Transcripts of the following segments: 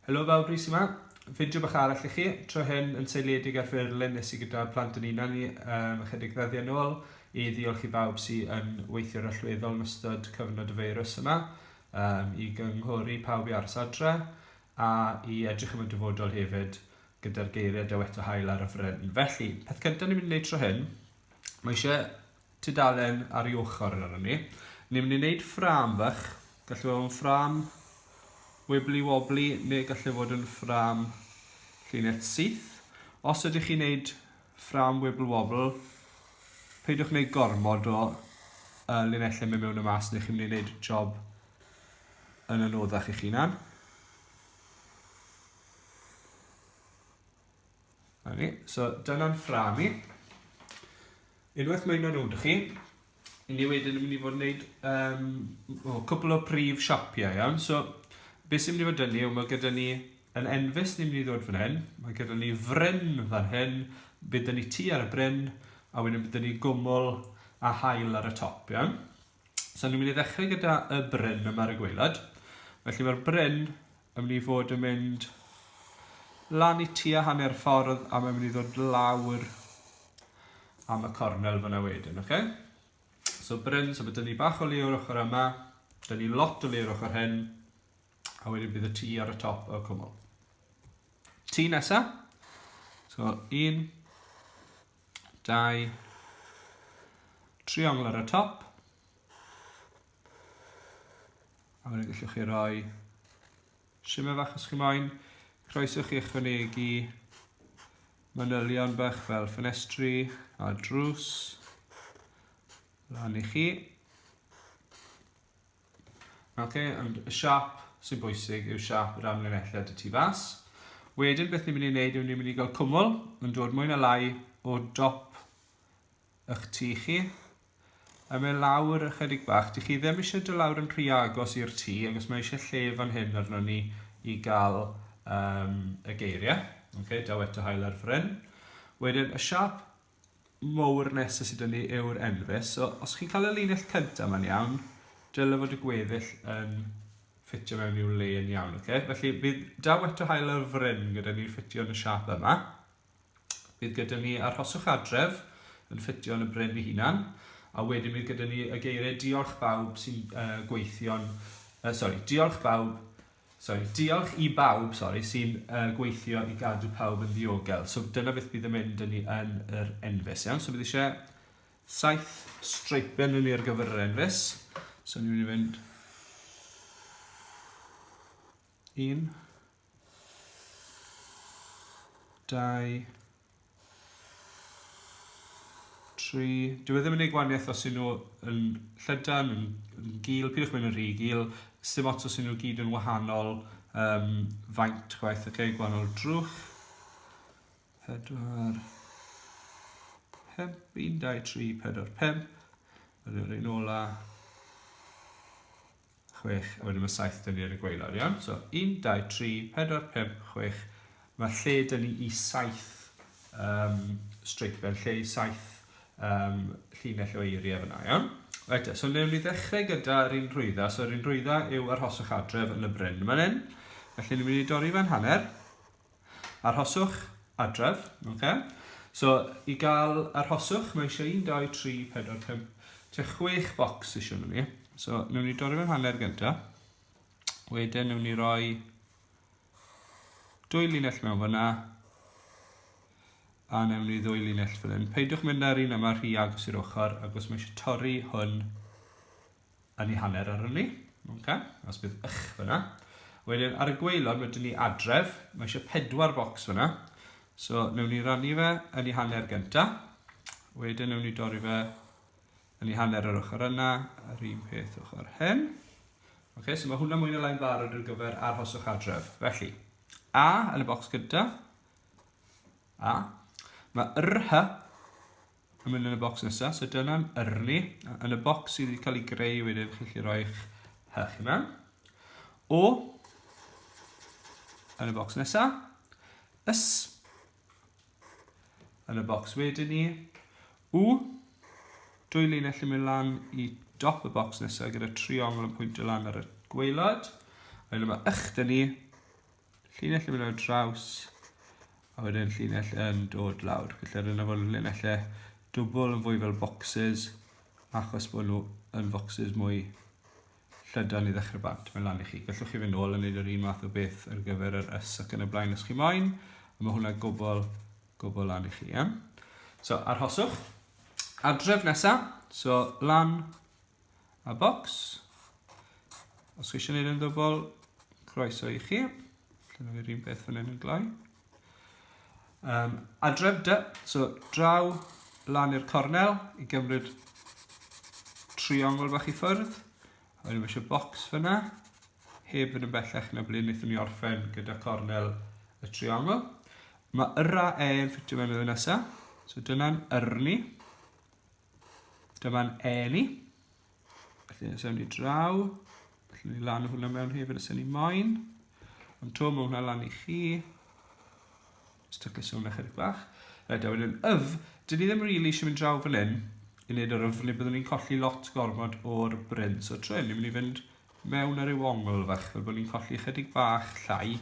Helo pawb, Rhys yma. Fideo bach arall i chi. Tro hyn yn seiliedig ar ffurlen nes i gyda plant yn unan ni ychydig ddyddiau nôl i ddiolch i bawb sy'n yn weithwyr allweddol yn ystod cyfnod y feirws yma, i gynghori pawb i ars adre a i edrych am y dyfodol hefyd gyda'r geiriau dywet o hael ar y ffryn. Felly, peth cyntaf ni'n mynd i wneud tro hyn, mae eisiau tudalen ar ei ochr yn arno ni. Ni'n mynd i wneud ffram fach, gallu fod yn ffram wibbly-wobbly neu gallu fod yn ffram llinell syth. Os ydych chi'n gwneud ffram wibble-wobble, peidiwch wneud gormod o linellau mewn y mas neu chi'n mynd i wneud job yn anoddach i'ch hunan. So, dyna'n ffram i. Unwaith mae'n anodd chi, ni wedyn yn mynd i fod yn gwneud cwbl o prif siapiau iawn. So, beth sy'n mynd i fod dynnu yw mae gyda ni yn enfus ni'n mynd i ddod fan hyn, mae gyda ni fryn fan hyn, bydd ni tŷ ar y bryn, a wedyn bydd ni gwmwl a hael ar y top, iawn. So ni'n mynd i ddechrau gyda y bryn yma ar y gwaelod. Felly mae'r bryn yn mynd i fod yn mynd lan i tŷ a hanner ffordd, a mae'n mynd i ddod lawr am y cornel fyna wedyn, oce? So bryn, so bydd ni bach o le o'r ochr yma, bydd ni lot o le o'r ochr hyn, a wedyn bydd y tŷ ar y top o'r cwmwl. Tŷ nesaf. So, 1, 2, triongl ar y top. A wedyn gallwch chi roi shimmer fach os chi moyn. Croeswch chi ychwanegu manylion bach fel ffenestri a drws. Lan i chi. Ond y siap sy'n bwysig yw siap yr amlinelliad y tu fas. Wedyn, beth ni'n mynd i wneud yw ni'n mynd i gael cwmwl yn dod mwy na lai o dop eich tŷ chi. A mae lawr ychydig bach. Dych chi ddim eisiau dod lawr yn rhy agos i'r tŷ, ac os mae eisiau lle fan hyn arno ni i gael y geiriau. Dywet o hael ar ffryn. Wedyn, y siap mowr nesaf sydd ni yw'r enfus. So, os chi'n cael y linell cyntaf ma'n iawn, dylai fod y gweddill yn ffitio mewn i'w le yn iawn. Felly, bydd dywet o hael ar fryn gyda ni'n ffitio yn y siap yma. Bydd gyda ni arhoswch adref yn ffitio yn y bryn i hunan. A wedyn bydd gyda ni y geiriau diolch bawb sy'n gweithio'n... diolch i bawb sy'n gweithio i gadw pawb yn ddiogel. So dyna beth bydd yn mynd yn ni yn yr enfus. So bydd eisiau 7 streipen yn ni ar gyfer yr enfus. So ni'n mynd i fynd 1, 2, 3. Dwi ddim yn ei gwaniaeth os ydyn nhw yn llydan, yn gil, pidwch mynd yn rhy gil. Sim ots os ydyn nhw gyd yn wahanol faint chwaith, gwahanol drwch. 4, 5, 1, 2, 3, 4, 5. Wedyn ein ola 6, a wedyn mae 7 dyn ni ar y gwaelod, iawn? So, 1, 2, 3, 4, 5, 6. Mae lle dyn ni i 7 streipen, lle i 7 llinell o eiriau fyna, iawn? Reit, so newn ni ddechrau gyda'r un rhwydda. So, yr un rhwydda yw arhoswch adref yn y bryn. Mae'n un. Felly, ni'n mynd i dorri fe'n hanner. Arhoswch adref, So, i gael arhoswch, mae eisiau 1, 2, 3, 4, 5, 6 bocs eisiau nhw ni. So, newn ni dorri fe'n hanner gyntaf. Wedyn, newn ni roi 2 linell mewn fyna. A newn ni 2 linell fel hyn. Peidiwch mynd ar un yma rhy agos i'r ochr, ac os mae eisiau torri hwn yn ei hanner ar hynny. Os bydd fyna. Wedyn, ar y gwaelod, mae dyn ni adref. Mae eisiau 4 bocs fyna. So, newn ni rannu fe yn ei hanner gyntaf. Wedyn, newn ni dorri fe yn ei hanner ar ochr yna, a'r un peth ochr hyn. So mae hwnna mwy na lai'n barod ar gyfer arhoswch adref. Felly, A yn y bocs gyda. A. Mae rh yn mynd yn y bocs nesaf, so dyna'n ni. Yn y bocs sydd wedi cael ei greu wedyn, chi'n gallu roi'ch h chi mewn. O yn y bocs nesaf. Ys yn y bocs wedyn ni. W 2 linell yn mynd lan i dop y bocs nesaf gyda triongl yn pwyntio lan ar y gwaelod. A wedyn mae dyn ni llinell yn mynd ar draws, a wedyn llinell yn dod lawr. Felly yna fod llinellau dwbl yn fwy fel boxes, achos bod nhw yn boxes mwy llydan i ddechrau bant. Mae'n lan i chi. Gallwch chi fynd nôl yn neud yr un math o beth ar gyfer yr ys ac yn y blaen os chi moyn. A mae hwnna gwbl lan i chi. Yeah? So, arhoswch. Adref nesaf. So, lan a bocs. Os chi eisiau gwneud yn dwbl, croeso i chi. Dyna fi'r un beth fan hyn yn gloi. Adref dy. So, draw lan i'r cornel i gymryd triongl bach i ffwrdd. A wedyn eisiau bocs fyna. Heb fynd yn bellach na ble wnaethon ni orffen gyda cornel y triongl. Mae yra yn ffitio mewn iddo nesaf. So dyna'n ni. Dyma'n ni. Felly nes ewn ni draw. Felly ni lan hwnna mewn hefyd os ni moyn. Ond to mae hwnna lan i chi. Styclis hwnna chydig bach. Rhaid a wedyn dyn ni ddim rili eisiau mynd draw fan hyn i wneud yr neu byddwn ni'n colli lot gormod o'r bryn. So trwy ni'n mynd i fynd mewn ar yw ongl fach, fel bod ni'n colli chydig bach llai.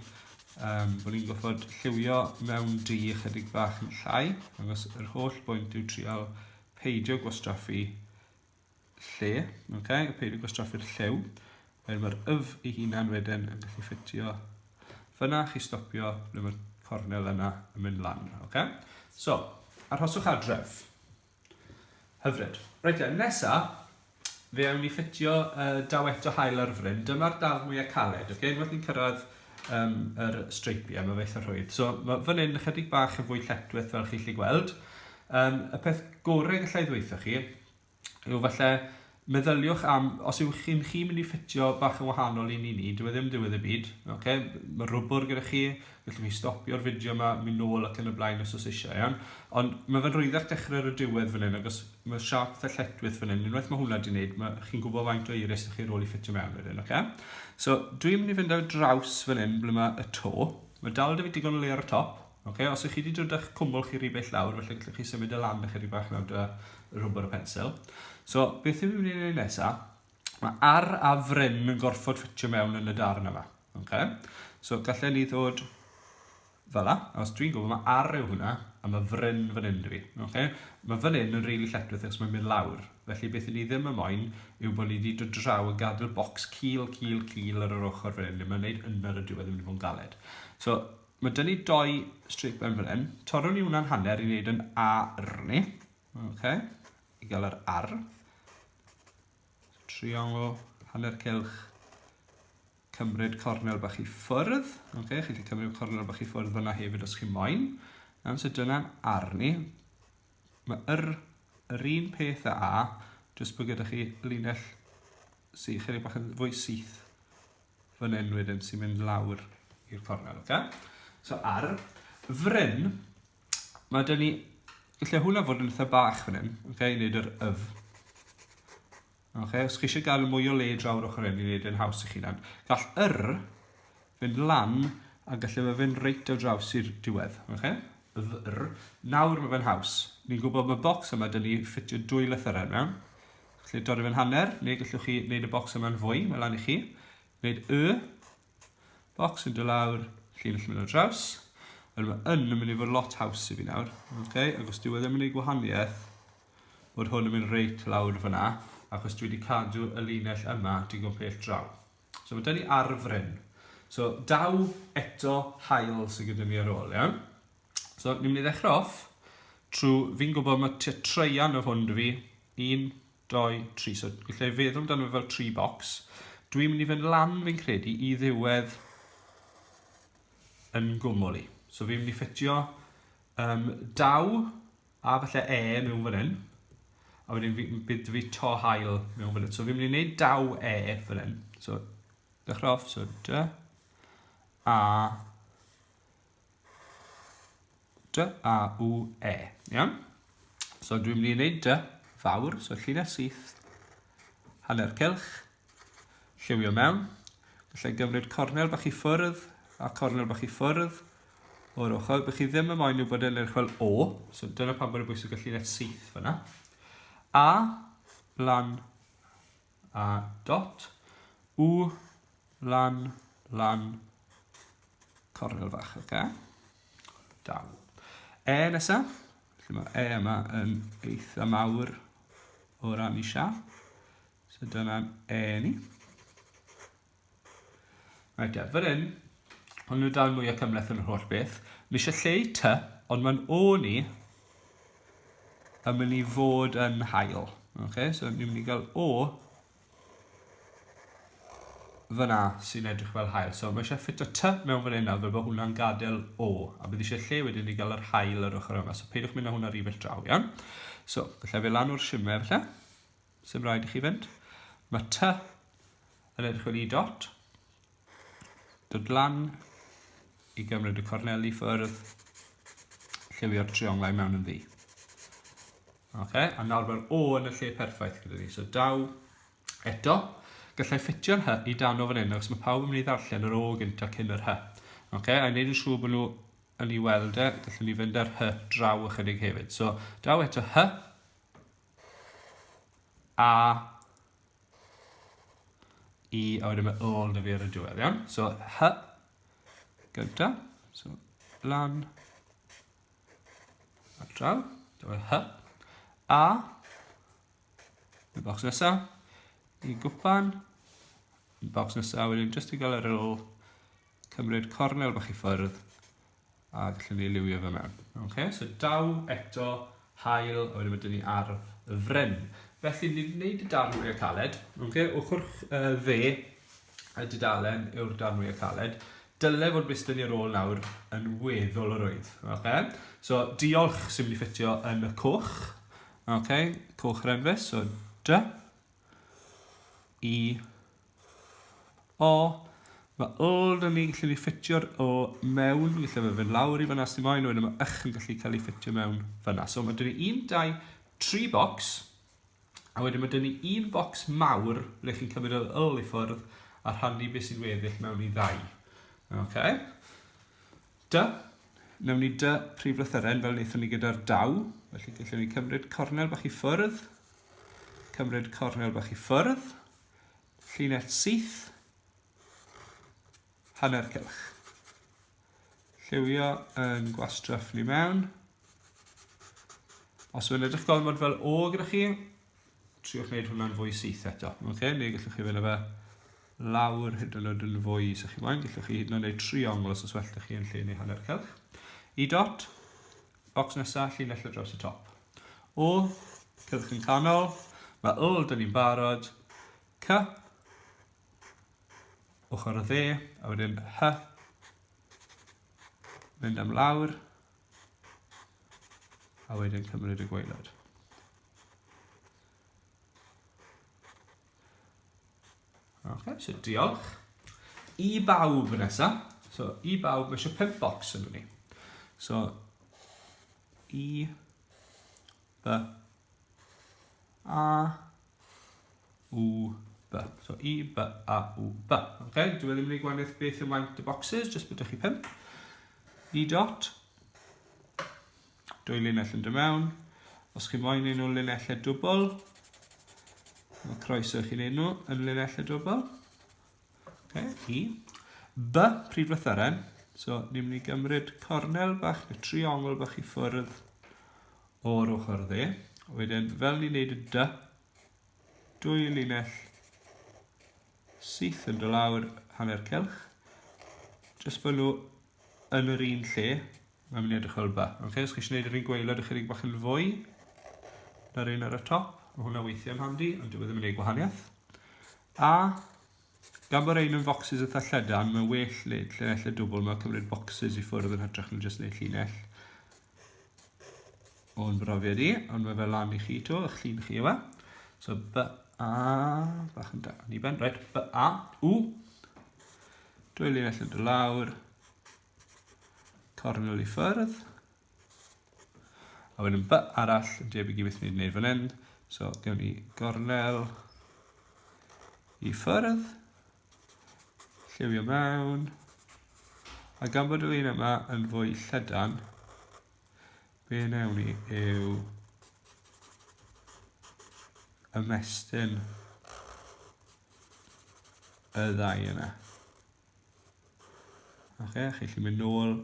Bod ni'n goffod lliwio mewn chydig bach yn llai. Agos yr holl bwynt yw trial peidio gwastraffu lle. Okay? Peidio gwastraffu'r lliw. Mae'r ei hunan wedyn yn gallu ffitio fyna, chi stopio ble mae'r cornel yna yn mynd lan. Okay? So, arhoswch adref. Hyfryd. Reit, nesa, fe awn ni ffitio dawet o hael ar fryn. Dyma'r dal mwyaf caled. Okay? Unwaith ni'n cyrraedd yr streipiau, mae fe eitha rhwydd. So, mae fan hyn ychydig bach yn fwy lletwyth fel chi'n gallu gweld. Y peth gorau gallai ddweithio chi yw falle meddyliwch am, os yw chi'n mynd i ffitio bach yn wahanol i ni, dyw e ddim diwedd y byd. Okay? Mae rwbr gyda chi, gallwch chi stopio'r fideo yma, mynd nôl ac yn y blaen os eisiau. Iawn? Ond mae fe'n rwyddach dechrau ar y diwedd fan hyn, agos mae siarp dda lletwydd fan hyn. Unwaith mae hwnna wedi wneud, chi'n gwybod faint o iris ydych chi rôl i ffitio mewn wedyn. Okay? So, dwi'n mynd i fynd ar draws fan hyn ble mae y to. Mae dal da fi digon o le ar y top. Okay? Os ych chi wedi dod eich cwmwl chi ribell lawr, felly gallwch chi symud y lan eich ribach lawr dy rwbr o pensil. So, beth yw'n mynd i wneud nesaf? Mae ar a fryn yn gorfod ffitio mewn yn y darn yma. Okay? So, gallai ni ddod fel la. Os dwi'n gwybod, mae ar yw hwnna, a mae fryn fan hyn dy fi. Okay? Mae fan hyn yn rili lletwydd achos mae'n mynd lawr. Felly, beth ni ddim yn moyn yw bod ni wedi dod draw a gadael bocs cil ar yr ochr fan hyn. Mae'n neud yn ar y diwedd yn mynd i fod yn galed. So, mae dyn ni 2 straight pen fan hyn. Torron ni hwnna'n hanner i wneud yn ni. Okay? I gael yr ar. Triongl, hanner cilch, cymryd cornel bach i ffwrdd. Okay, chi gallu cymryd cornel bach i ffwrdd fyna hefyd os chi moyn. So dyna'n ni. Mae yr un peth a jyst bod gyda chi linell sy'n chydig bach yn fwy syth fan hyn wedyn sy'n mynd lawr i'r cornel. Okay? So ar fryn, mae dyn ni, gallai hwnna fod yn eitha bach fan hyn, okay, i wneud yr Okay, os chi eisiau gael mwy o le draw'r ochr hyn i wneud yn haws i chi nan. Gall fynd lan a gallai fe fynd reit o draws i'r diwedd. Okay? Nawr mae fe'n haws. Ni'n gwybod mae bocs yma dyn ni ffitio 2 lythyren mewn. Gallai dorri fe'n hanner, neu gallwch chi wneud y bocs yma'n fwy, mae lan i chi. Wneud bocs yn dod lawr, llun allan mynd o draws. Mae yn mynd i fod lot haws i fi nawr. Okay? Ac os dyw e ddim yn ei gwahaniaeth, bod hwn yn mynd reit lawr fyna. Achos dwi wedi cadw y linell yma digon pell draw. So mae dyn ni ar fryn. So daw eto hael sydd gyda ni ar ôl, iawn? So ni'n mynd i ddechrau off trwy, fi'n gwybod mae treian o hwn dy fi. 1, 2, 3. So gallai feddwl amdano fel 3 bocs. Dwi'n mynd i fynd lan fi'n credu i ddiwedd yn gwmwl i. So fi'n mynd i ffitio daw a falle mewn fan hyn. A wedyn bydd fi to hael mewn fan hyn. So fi'n mynd i wneud daw fan hyn. So, dechrau off, so dy, a, w, Iawn? So dwi'n mynd i wneud dy fawr. So llinell syth, hanner cilch, lliwio mewn. Gallai gymryd cornel bach i ffwrdd a cornel bach i ffwrdd o'r ochr. Bych chi ddim yn moyn yw bod e'n edrych fel o. So dyna pan bod y bwysig y llinell syth fyna. A, lan, a dot, w, lan, cornel fach, oce? Daw. E nesaf. Felly mae E yma yn eitha mawr o ran i siap. So dyna'n E ni. Reit, fan hyn, ond nhw dal mwy o cymleth yn yr holl beth. Ni eisiau lle i T, ond mae'n O ni yn mynd i fod yn hael. Okay? So ni'n mynd i gael O fyna sy'n edrych fel hael. So mae eisiau ffito T mewn fan hyn fel bod hwnna'n gadael O. A bydd eisiau lle wedyn i gael yr hael ar ochr yma. So peidwch mynd â hwnna rhywbeth draw, iawn? So, gallai fe lan o'r simau, falle. Sym rhaid i chi fynd. Mae T yn edrych fel I dot. Dod lan i gymryd y cornel i ffwrdd. Lliwio'r trionglau mewn yn ddi. Okay? A nawr mae'r O yn y lle perffaith gyda ni. So daw eto. Gallai ffitio'r Hy i dan o fan hyn, achos mae pawb yn mynd i ddarllen yr O gynta cyn yr Hy. Okay? A wneud yn siŵr bod nhw yn ei weld e, gallwn ni fynd ar Hy draw ychydig hefyd. So daw eto Hy. A I, a wedyn mae O na fi ar y diwedd, iawn? So Hy gynta. So lan. A draw. Daw Hy. A. Y bocs nesaf. I gwpan. Y bocs nesaf wedyn jyst i gael yr ôl cymryd cornel bach i ffwrdd a gallwn ni liwio fe mewn. Okay? So daw eto hael a wedyn mae dyn ni ar y fryn. Felly ni'n gwneud y darn mwy o caled. Okay? Ochr dde a dudalen yw'r darn mwy o caled. Dyle fod bys dyn ni'r ôl nawr yn weddol o rwydd. Okay? So diolch sy'n mynd i ffitio yn y coch. Okay? Coch yr enfys. So D. I. O. Mae ôl dyn ni gallu ffitio'r O mewn. Gallu fe fynd lawr i fyna sy'n moyn. Wedyn mae yn gallu cael ei ffitio mewn fyna. So mae dyn ni 1, 2, 3 bocs. A wedyn mae dyn ni 1 bocs mawr ble chi'n cymryd yr ôl i ffwrdd a rhannu beth sy'n weddill mewn i 2. Okay. D. Nawn ni D prif lythyren fel wnaethon ni gyda'r daw. Felly gallwn ni cymryd cornel bach i ffwrdd. Cymryd cornel bach i ffwrdd. Llinell syth. Hanner cylch. Lliwio yn gwastraff ni mewn. Os yw'n edrych gormod fel O gyda chi, triwch wneud hwnna'n fwy syth eto. Okay? Neu gallwch chi fynd â fe lawr hyd yn oed yn fwy sy'ch chi moyn. Gallwch chi hyd yn oed wneud triongl os welltych chi yn lle neu hanner cylch. I dot. Bocs nesaf, llinell ar draws y top. O, cylch yn canol. Mae ôl dyn ni'n barod. C. Ochr o dde. A wedyn Hy. Mynd am lawr. A wedyn cymryd y gwaelod. Okay, so diolch. I bawb nesaf. So I bawb, mae eisiau 5 bocs yn ni. So I, B, A, W, B. So I, B, A, W, B. Okay? Dwi ddim yn ei gwanaeth beth yn waint y boxes, jyst byddwch chi 5. I dot. 2 linell yn dy mewn. Os chi moyn ein nhw linellau dwbl, mae croeso chi'n ein nhw yn linellau dwbl. Okay, I. B, prif lythyren. So, ni'n mynd i gymryd cornel bach, neu triongl bach i ffwrdd o'r ochr dde. Wedyn, fel ni'n neud y D, 2 linell syth yn dod lawr hanner cylch. Jyst bod nhw yn yr un lle, mae'n mynd i edrych fel B. Okay, os chi eisiau gwneud yr un gwaelod ychydig bach yn fwy, na'r un ar y top, mae hwnna weithio yn handi, ond dwi ddim yn gwneud gwahaniaeth. A, gan bod ein yn focsys eitha lledan, mae'n well llinell y dwbl, mae'n cymryd bocsys i ffwrdd yn hytrach yn jyst neud llinell. O'n brofiad i, ond mae fe lan i chi to, eich llun chi yw e. So B, A, bach yn da, ni ben, right, B, A, W. 2 linell yn dod lawr. Cornel i ffwrdd. A wedyn B arall yn debyg i beth ni'n gwneud fan hyn. So, gewn ni gornel i ffwrdd. Lliwio mewn. A gan bod yr un yma yn fwy llydan, be newn ni yw ymestyn y ddau yna. Okay, chi'n mynd nôl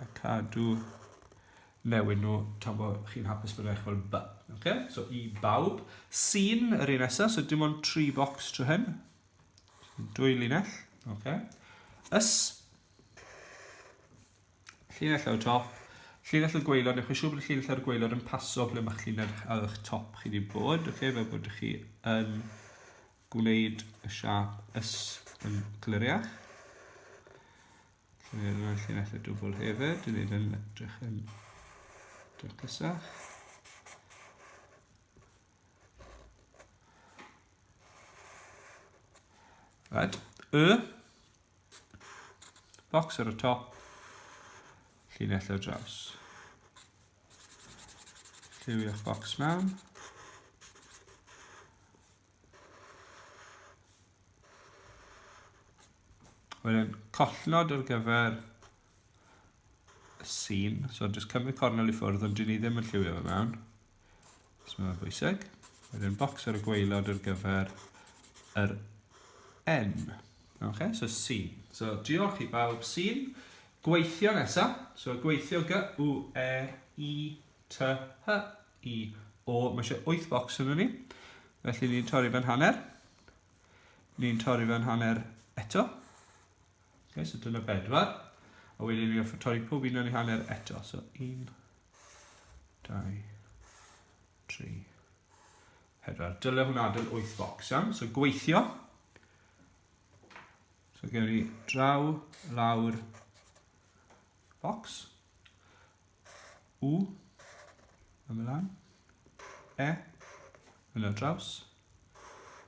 a cadw newid nhw tan bod chi'n hapus bod eich fel by. Okay? So i bawb. Sy'n yr un nesaf, so dim ond 3 bocs trwy hyn. 2 linell. Okay. Ys. Llinell ar y top. Llinell y gwaelod, newch chi siŵr bod y llinell ar y gwaelod yn paso ble mae'ch llinell ar eich top chi wedi bod. Okay? Fel bod chi yn gwneud y siap ys yn gliriach. Llinell y dŵdl hefyd, yn wneud yn edrych yn drysach. Right. Bocs ar y top, llinell ar draws. Lliwio'ch bocs mewn. Wedyn, collnod ar gyfer y sy'n. So, jyst cymryd cornel i ffwrdd, ond dyn ni ddim yn lliwio fe mewn. So, mae'n bwysig. Wedyn, bocs ar y gwaelod ar gyfer yr N. Okay, so sy'n. So, diolch i bawb sy'n. Gweithio nesa. So, gweithio G, W, E, I, T, H, I, O. Mae eisiau 8 bocs yn ni. Felly, ni'n torri fe'n hanner. Ni'n torri fe'n hanner eto. Okay, so dyna 4. A wedyn ni'n torri pob un o'n i hanner eto. So 1, 2, 3, 4. Dyle hwnna dyn 8 bocs iawn. So gweithio. So gen ni draw, lawr, bocs. W, ymlaen. E, mynd ar draws.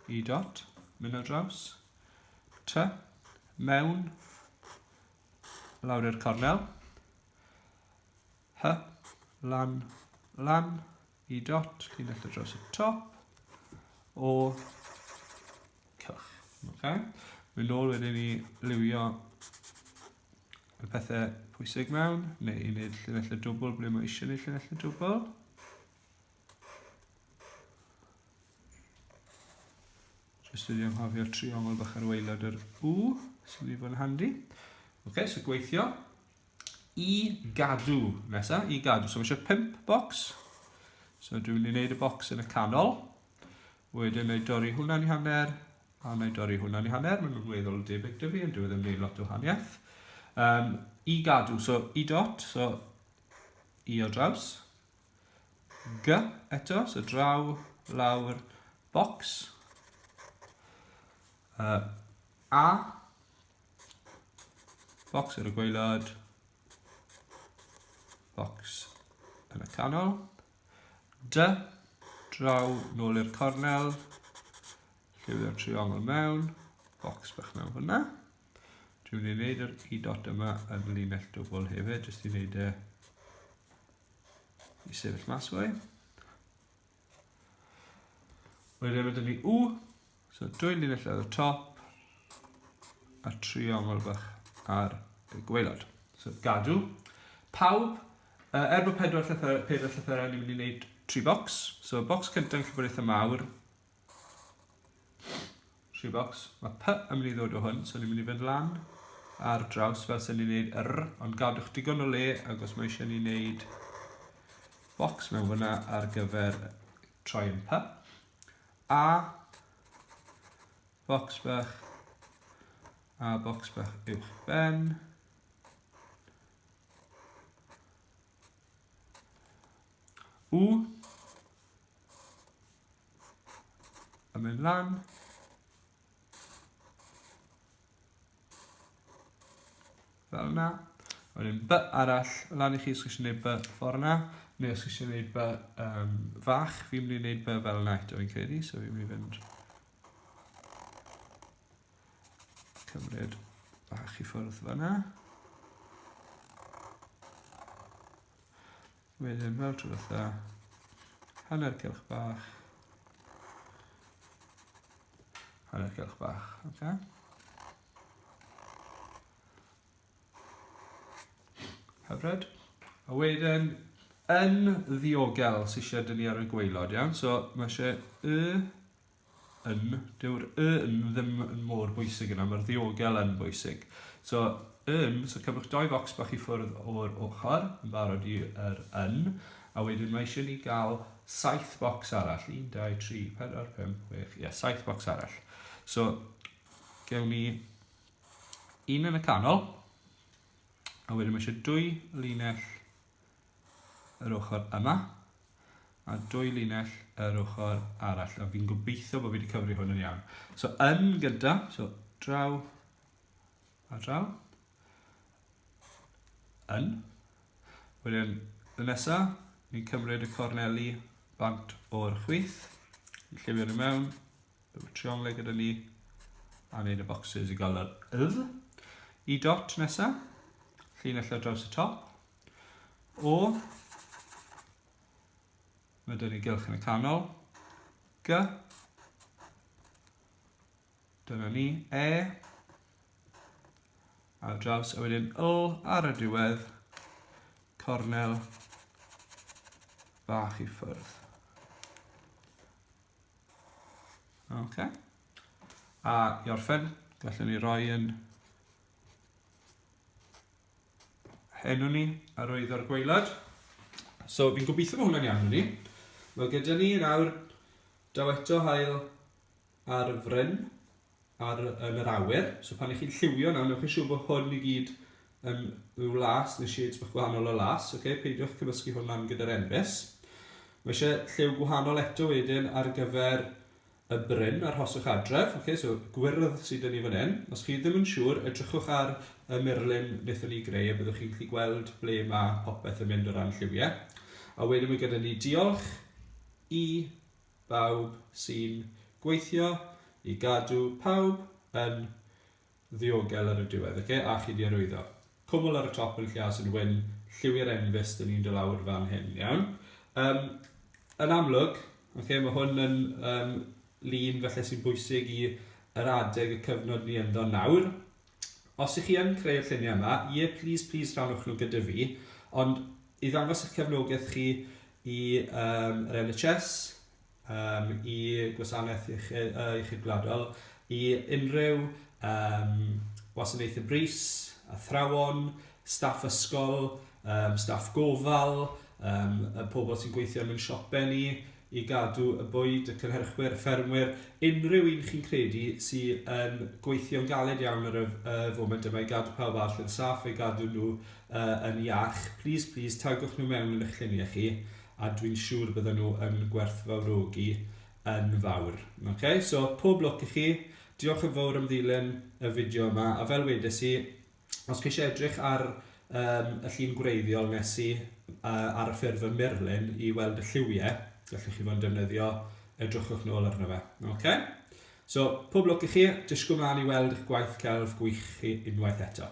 I dot, mynd ar draws. T, mewn. Lawr i'r cornel. H, lan, lan. I dot, llinell ar draws y top. O, cylch. Okay. Mynd nôl wedyn ni liwio y pethau pwysig mewn, neu i wneud llinell y dŵdl ble mae eisiau wneud llinell y dŵdl. Jyst wedi anghofio'r triongl bach ar waelod yr W, sy'n wedi bod yn handi. Okay, so gweithio. I gadw nesa, i gadw. So mae eisiau 5 bocs. So dwi'n mynd i wneud y bocs yn y canol. Wedyn wneud dorri hwnna'n i hanner, a wneud dorri hwnna'n i hanner. Mae'n weddol debyg dy fi, ond dwi'n ddim wneud lot o wahaniaeth. I gadw, so i dot, so i o draws. G eto, so draw, lawr, bocs. A, bocs ar y gwaelod, bocs yn y canol. D, draw nôl i'r cornel, lliwio'r triongl mewn, bocs bach mewn hwnna. Dwi'n mynd i wneud yr i dot yma yn linell dwbl hefyd, jyst i wneud i sefyll mas fwy. Wedyn mynd ni W, so 2 linell ar y top, a triongl bach ar y gwaelod. So gadw. Pawb, bod 4 llythyrau, ni'n mynd i wneud 3 bocs. So bocs cyntaf yn lle bod eitha mawr. 3 bocs. Mae P yn mynd i ddod o hwn, so ni'n mynd i fynd lan ar draws fel sy'n ni'n wneud R, ond gadwch digon o le, ac os mae eisiau ni'n wneud bocs mewn hwnna ar gyfer troi yn P. A, bocs bach, a bocs bach uwch ben. W. A mynd lan. Fel yna. Wedyn B arall, lan i chi os chi eisiau gwneud B ffordd yna, neu os chi eisiau gwneud B fach, fi'n mynd i wneud B fel yna eto fi'n credu, so fi'n mynd i fynd cymryd bach i ffwrdd fan'na. Wedyn fel trwy fatha hanner cylch bach. Hanner cylch bach, okay. Hyfryd. A wedyn yn ddiogel sy'n eisiau dynnu ar y gwaelod, iawn. So mae eisiau dyw'r yn ddim yn mor bwysig yna, mae'r ddiogel yn bwysig. So cymryd 2 bocs bach i ffwrdd o'r ochr, yn barod i'r yn, a wedyn mae eisiau ni gael 7 bocs arall. 1, 2, 3, 4, 5, 6, 7 bocs arall. So, gewn ni 1 yn y canol, a wedyn mae eisiau 2 linell yr ochr yma, a 2 linell yr ochr arall. A fi'n gobeithio bod fi wedi cyfri hwn yn iawn. So, yn gyda, so draw a draw, yn. Wedyn, y nesaf, ni'n cymryd y corneli bant o'r chwith, lliwio nhw mewn, bydd trionglau gyda ni, a wneud y boxes i gael yr ydd. I dot nesaf, llinell ar draws y top. O, mae dyn ni gylch yn y canol. G, dyna ni, E, ar draws, a wedyn L ar y diwedd, cornel bach i ffwrdd. OK. A i orffen, gallwn ni roi yn henw ni ar oedd o'r gwaelod. So, fi'n gobeithio bod hwnna'n iawn ni. Mae gyda ni nawr daweto hael ar y fryn, yn yr awyr. So, pan i chi'n lliwio nawr, newch chi siŵr bod hwn i gyd yw las, neu shades bach gwahanol o las. Peidiwch cymysgu hwnna'n gyda'r enfys. Mae eisiau lliw gwahanol eto wedyn ar gyfer y bryn a'r hoswch adref. So, gwyrdd sydd yn ni fan hyn. Os chi ddim yn siŵr, edrychwch ar y murlun wnaethon ni greu a byddwch chi'n gallu gweld ble mae popeth yn mynd o ran lliwiau. A wedyn mae gyda ni diolch i pawb sy'n gweithio i gadw pawb yn ddiogel ar y diwedd, a chi di arwyddo. Cwmwl ar y top yn llas yn wyn, lliwiau'r enfys dyn ni'n dod fan hyn, iawn. Yn amlwg, mae hwn yn lun felly sy'n bwysig i yr adeg y cyfnod ni ynddo nawr. Os ych chi yn creu'r lluniau yma, please rhanwch nhw gyda fi, ond i ddangos eich cefnogaeth chi i yr NHS, i gwasanaeth iechyd gwladol, i unrhyw wasanaethau brys, athrawon, staff ysgol, staff gofal, y pobl sy'n gweithio mewn siopau ni, i gadw y bwyd, y cynhyrchwyr, y ffermwyr, unrhyw un chi'n credu sy'n gweithio'n galed iawn ar y foment yma, i gadw pawb all yn saff, i gadw nhw yn iach. Please, tagwch nhw mewn yn eich lluniau chi, a dwi'n siŵr bydden nhw yn gwerthfawrogi yn fawr. So, pob lwc i chi, diolch yn fawr am ddilyn y fideo yma, a fel wedes i, os chi eisiau edrych ar y llun gwreiddiol nes i ar y ffurf y murlun i weld y lliwiau, gallwch chi fod yn defnyddio, edrychwch nôl arno fe. So, pob lwc i chi, disgwyl mlaen i weld eich gwaith celf gwych chi unwaith eto.